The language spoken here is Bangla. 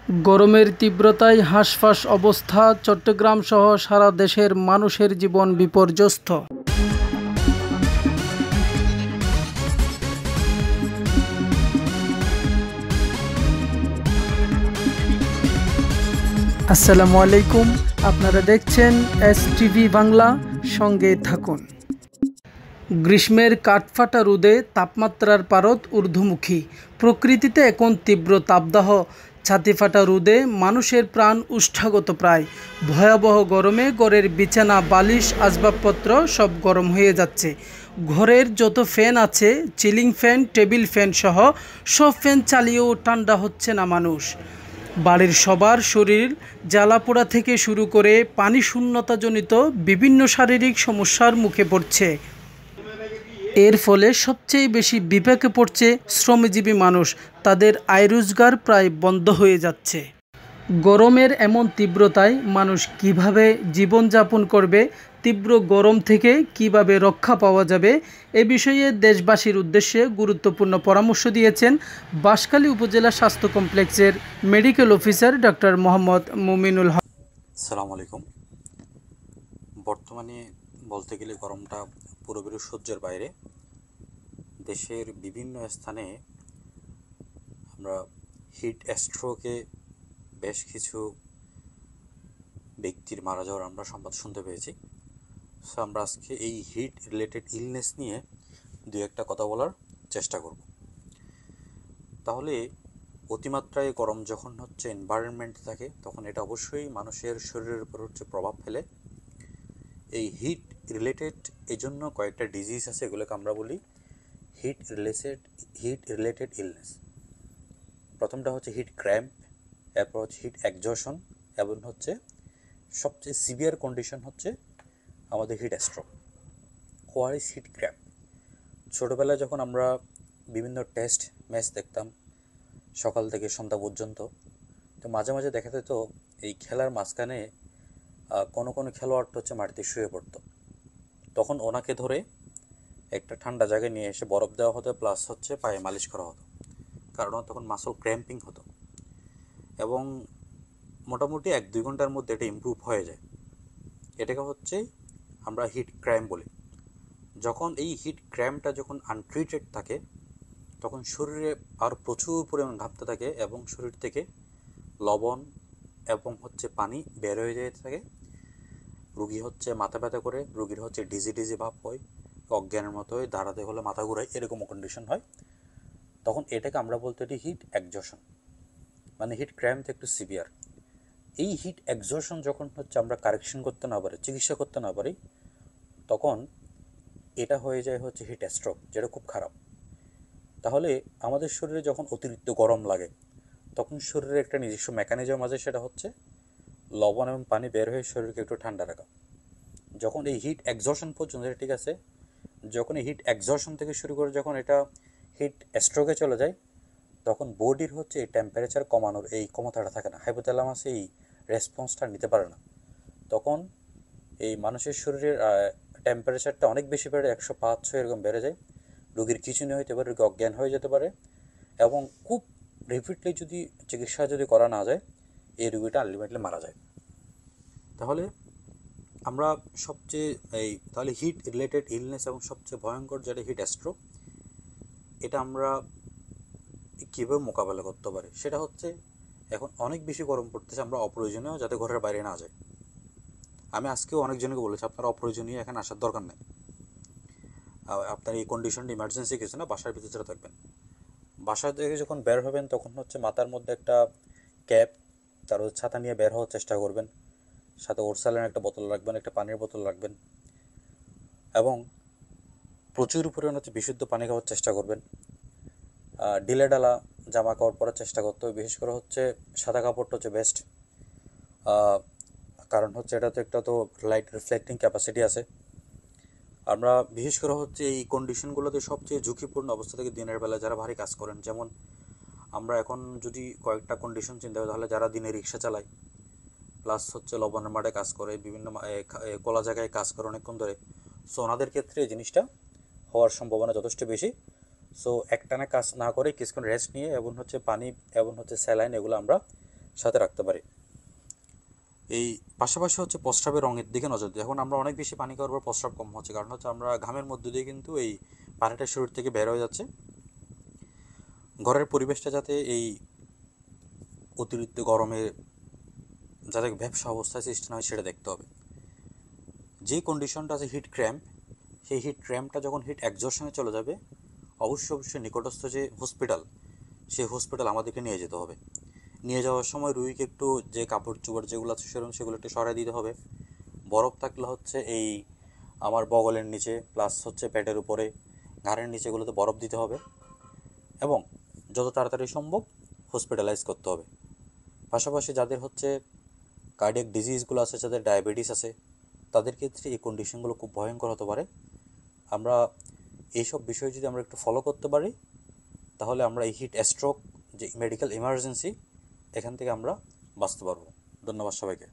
গরমের তীব্রতায় হাঁসফাঁস অবস্থা, চট্টগ্রাম সহ সারা দেশের মানুষের জীবন বিপর্যস্ত। আসসালামু আলাইকুম, আপনারা দেখছেন STV বাংলা, সঙ্গে থাকুন। গ্রীষ্মের কাঠফাটা রোদে তাপমাত্রার পারদ ঊর্ধ্বমুখী। প্রকৃতিতে এখন তীব্র তাপদাহ। ছাতিফাটা রোদে মানুষের প্রাণ উষ্ঠাগত প্রায়। ভয়াবহ গরমে ঘরের বিছানা, বালিশ, আসবাবপত্র সব গরম হয়ে যাচ্ছে। ঘরের যত ফ্যান আছে, সিলিং ফ্যান, টেবিল ফ্যান সহ সব ফ্যান চালিয়েও ঠান্ডা হচ্ছে না মানুষ। বাড়ির সবার শরীর জ্বালাপোড়া থেকে শুরু করে পানি শূন্যতাজনিত বিভিন্ন শারীরিক সমস্যার মুখে পড়ছে। এর ফলে সবচেয়ে বেশি বিপাকে পড়ছে শ্রমজীবী মানুষ। তাদের আয় রোজগার প্রায় বন্ধ হয়ে যাচ্ছে। গরমের এমন তীব্রতায় মানুষ কিভাবে জীবনযাপন করবে, তীব্র গরম থেকে কিভাবে রক্ষা পাওয়া যাবে, এ বিষয়ে দেশবাসীর উদ্দেশ্যে গুরুত্বপূর্ণ পরামর্শ দিয়েছেন বাঁশখালী উপজেলা স্বাস্থ্য কমপ্লেক্সের medical officer doctor Mohammad Muminul Haque. আসসালামু আলাইকুম। বর্তমানে বলতে গেলে গরমটা পুরোপুরি সহ্যের বাইরে। দেশের বিভিন্ন স্থানে আমরা হিট স্ট্রোকে বেশ কিছু ব্যক্তির মারা যাওয়ার আমরা সংবাদ শুনতে পেয়েছি। সো আমরা আজকে এই হিট রিলেটেড ইলনেস নিয়ে দু একটা কথা বলার চেষ্টা করব। তাহলে অতিমাত্রায় গরম যখন হচ্ছে এনভায়রনমেন্টে থাকে, তখন এটা অবশ্যই মানুষের শরীরের উপর হচ্ছে প্রভাব ফেলে। এই হিট রিলেটেড এই জন্য কয়েকটা ডিজিজ আছে, এগুলোকে আমরা বলি হিট রিলেটেড ইলনেস। প্রথমটা হচ্ছে হিট ক্র্যাম্প, এরপর হচ্ছে হিট এক্সজশন, এবং হচ্ছে সবচেয়ে সিভিয়ার কন্ডিশন হচ্ছে আমাদের heat stroke. What is hit cramp? ছোটোবেলায় যখন আমরা বিভিন্ন টেস্ট ম্যাচ দেখতাম সকাল থেকে সন্ধ্যা পর্যন্ত, তো মাঝে মাঝে দেখা যেত এই খেলার মাঝখানে কোনো খেলোয়াড় হচ্ছে মাটিতে শুয়ে পড়তো। তখন ওনাকে ধরে একটা ঠান্ডা জায়গায় নিয়ে এসে বরফ দেওয়া হতো, প্লাস হচ্ছে পায়ে মালিশ করা হতো, কারণ তখন মাসল ক্র্যাম্পিং হতো। এবং মোটামুটি 1-2 ঘন্টার মধ্যে এটা ইমপ্রুভ হয়ে যায়। এটাকে হচ্ছে আমরা হিট ক্র্যাম্প বলি। যখন এই হিট ক্র্যাম্পটা যখন আনট্রিটেড থাকে, তখন শরীরে আর প্রচুর পরিমাণ ঘামতে থাকে এবং শরীর থেকে লবণ এবং হচ্ছে পানি বের হয়ে যেতে থাকে। রুগী হচ্ছে মাথা ব্যথা করে, রুগীর হচ্ছে ডিজি ভাব হয়, অজ্ঞানের মতো হয়, দাঁড়াতে হলে মাথা ঘুরায়, এরকম কন্ডিশন হয়। তখন এটাকে আমরা বলতে পারি হিট এক্সজশন, মানে হিট ক্র্যাম্প একটু সিভিয়ার। এই হিট এক্সজশন যখন হচ্ছে আমরা কারেকশন করতে না পারি, চিকিৎসা করতে না পারি, তখন এটা হয়ে যায় হচ্ছে হিট স্ট্রোক, যেটা খুব খারাপ। তাহলে আমাদের শরীরে যখন অতিরিক্ত গরম লাগে, তখন শরীরে একটা নিজস্ব মেকানিজম আছে, সেটা হচ্ছে লবণ এবং পানি বের হয়ে শরীরকে একটু ঠান্ডা রাখা। যখন এই হিট এক্সজশন পর্যন্ত, ঠিক আছে, যখন এই হিট এক্সজশন থেকে শুরু করে যখন এটা হিট স্ট্রোকে চলে যায়, তখন বডির হচ্ছে এই টেম্পারেচার কমানোর এই ক্ষমতাটা থাকে না, হাইপোথ্যালামাস এই রেসপন্সটা নিতে পারে না। তখন এই মানুষের শরীরের টেম্পারেচারটা অনেক বেশি বেড়ে 105-106 এরকম বেড়ে যায়। রোগীর কিছুই হইতে পারে, রোগী অজ্ঞান হয়ে যেতে পারে, এবং খুব রিপিটলি যদি চিকিৎসা করা না যায়, এই রোগীটা আলটিমেটলি মারা যায়। তাহলে আমরা তাহলে হিট রিলেটেড ইলনেস এবং সবচেয়ে ভয়ঙ্কর যেটা হিট স্ট্রোক, এটা আমরা কীভাবে মোকাবেলা করতে পারি, সেটা হচ্ছে এখন অনেক বেশি গরম পড়তেছে, আমরা অপ্রয়োজনীয় যাতে ঘরের বাইরে না যায়। আমি আজকেও অনেকজনকে বলেছি আপনারা অপ্রয়োজনীয় এখানে আসার দরকার নেই। আপনার এই কন্ডিশনটা ইমার্জেন্সি কিছু না, বাসার ভিতরে থাকবেন। বাসা থেকে যখন বের হবেন, তখন হচ্ছে মাথার মধ্যে একটা ক্যাপ, তার ছাতা নিয়ে বের হওয়ার চেষ্টা করবেন। সাথে ওরসালের একটা বোতল রাখবেন, একটা পানির বোতল রাখবেন, এবং প্রচুর পরিমাণে হচ্ছে বিশুদ্ধ পানি খাওয়ার চেষ্টা করবেন। ঢিলেঢালা জামা কাপড় পরার চেষ্টা করতে হবে, বিশেষ করে হচ্ছে সাদা কাপড়টা হচ্ছে বেস্ট, কারণ হচ্ছে এটাতে একটা তো লাইট রিফ্লেক্টিং ক্যাপাসিটি আছে। আমরা বিশেষ করে হচ্ছে এই কন্ডিশনগুলোতে সবচেয়ে ঝুঁকিপূর্ণ অবস্থা থেকে দিনের বেলা যারা ভারী কাজ করেন, যেমন আমরা এখন যদি কয়েকটা কন্ডিশন চিন্তা করি, তাহলে যারা দিনে রিক্সা চালায়, প্লাস হচ্ছে লবণের মাঠে কাজ করে, বিভিন্ন কলা জায়গায় কাজ করে অনেকক্ষণ ধরে, সো ওনাদের ক্ষেত্রে এই জিনিসটা হওয়ার সম্ভাবনা যথেষ্ট বেশি। সো একটানা কাজ না করে কিছুক্ষণ রেস্ট নিয়ে এবং হচ্ছে পানি এবং হচ্ছে স্যালাইন এগুলো আমরা সাথে রাখতে পারি। এই পাশাপাশি হচ্ছে প্রস্রাবের রঙের দিকে নজর দিই। এখন আমরা অনেক বেশি পানি খাওয়ার পর প্রস্রাব কম হচ্ছে, কারণ হচ্ছে আমরা ঘামের মধ্য দিয়ে কিন্তু এই পানিটা শরীর থেকে বের হয়ে যাচ্ছে। ঘরের পরিবেশটা যাতে এই অতিরিক্ত গরমে যাতে ভ্যাপসা অবস্থায় সৃষ্টি না হয় সেটা দেখতে হবে। যে কন্ডিশনটা আছে হিট ক্র্যাম্প, সেই হিট ক্র্যাম্পটা যখন হিট এক্সজশনে চলে যাবে, অবশ্যই নিকটস্থ যে হসপিটাল, সেই হসপিটাল আমাদেরকে নিয়ে যেতে হবে। নিয়ে যাওয়ার সময় রুগীকে একটু যে কাপড় চোপড় যেগুলো আছে সেগুলো একটু সরাই দিতে হবে। বরফ থাকলে হচ্ছে এই আমার বগলের নিচে প্লাস হচ্ছে পেটের উপরে, ঘাড়ের নিচেগুলোতে বরফ দিতে হবে এবং যত তাড়াতাড়ি সম্ভব হসপিটালাইজ করতে হবে। পাশাপাশি যাদের হচ্ছে কার্ডিয়াক ডিজিজগুলো আছে, যাদের ডায়াবেটিস আছে, তাদের ক্ষেত্রে এই কন্ডিশনগুলো খুব ভয়ঙ্কর হতে পারে। আমরা এইসব বিষয় যদি আমরা একটু ফলো করতে পারি, তাহলে আমরা এই হিট স্ট্রোক যে মেডিকেল ইমার্জেন্সি, এখান থেকে আমরা বাঁচতে পারবো। ধন্যবাদ সবাইকে।